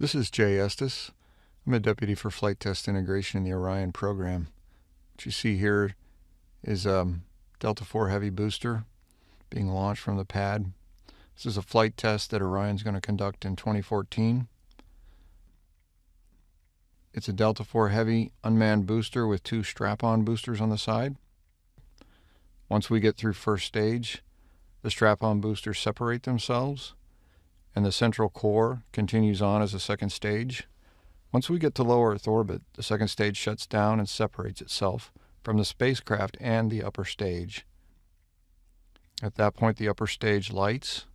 This is Jay Estes. I'm a deputy for flight test integration in the Orion program. What you see here is Delta IV Heavy booster being launched from the pad. This is a flight test that Orion's going to conduct in 2014. It's a Delta IV Heavy unmanned booster with two strap-on boosters on the side. Once we get through first stage, the strap-on boosters separate themselves, and the central core continues on as a second stage. Once we get to low Earth orbit, the second stage shuts down and separates itself from the spacecraft and the upper stage. At that point, the upper stage lights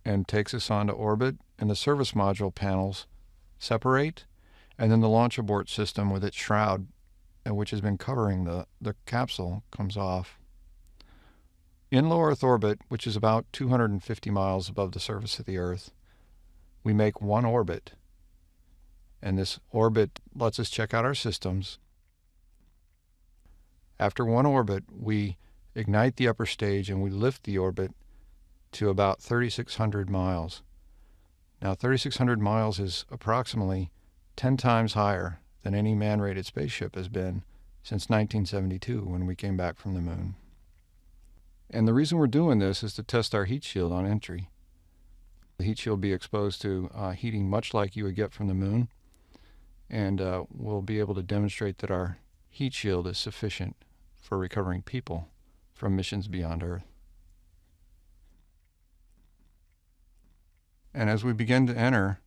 and takes us onto orbit, and the service module panels separate, and then the launch abort system with its shroud, which has been covering the capsule, comes off. In low Earth orbit, which is about 250 miles above the surface of the Earth, we make one orbit, and this orbit lets us check out our systems. After one orbit, we ignite the upper stage and we lift the orbit to about 3,600 miles. Now, 3,600 miles is approximately 10 times higher than any man-rated spaceship has been since 1972 when we came back from the moon. And the reason we're doing this is to test our heat shield on entry. The heat shield will be exposed to heating much like you would get from the moon, and we'll be able to demonstrate that our heat shield is sufficient for recovering people from missions beyond Earth. And as we begin to enter,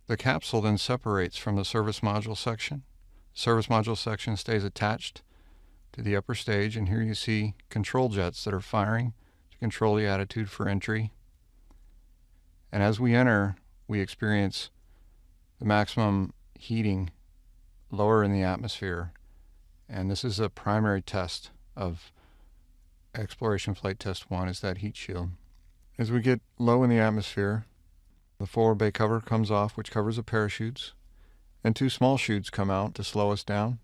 the capsule then separates from the service module section. The service module section stays attached to the upper stage, and here you see control jets that are firing to control the attitude for entry. And as we enter, we experience the maximum heating lower in the atmosphere, and this is a primary test of Exploration Flight Test 1, is that heat shield. As we get low in the atmosphere, the forward bay cover comes off, which covers the parachutes, and two small chutes come out to slow us down.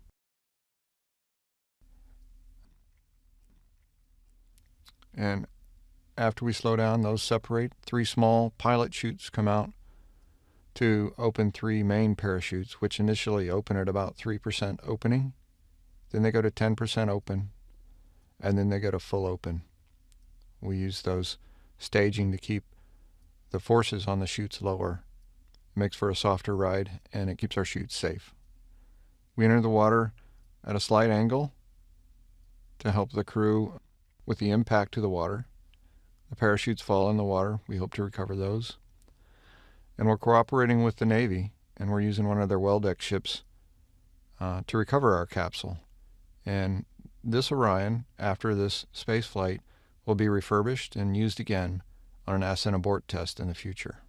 And after we slow down, those separate. Three small pilot chutes come out to open three main parachutes, which initially open at about 3% opening. Then they go to 10% open, and then they go to full open. We use those staging to keep the forces on the chutes lower. It makes for a softer ride, and it keeps our chutes safe. We enter the water at a slight angle to help the crew with the impact to the water. The parachutes fall in the water. We hope to recover those. And we're cooperating with the Navy, and we're using one of their well-deck ships to recover our capsule. And this Orion, after this space flight, will be refurbished and used again on an ascent abort test in the future.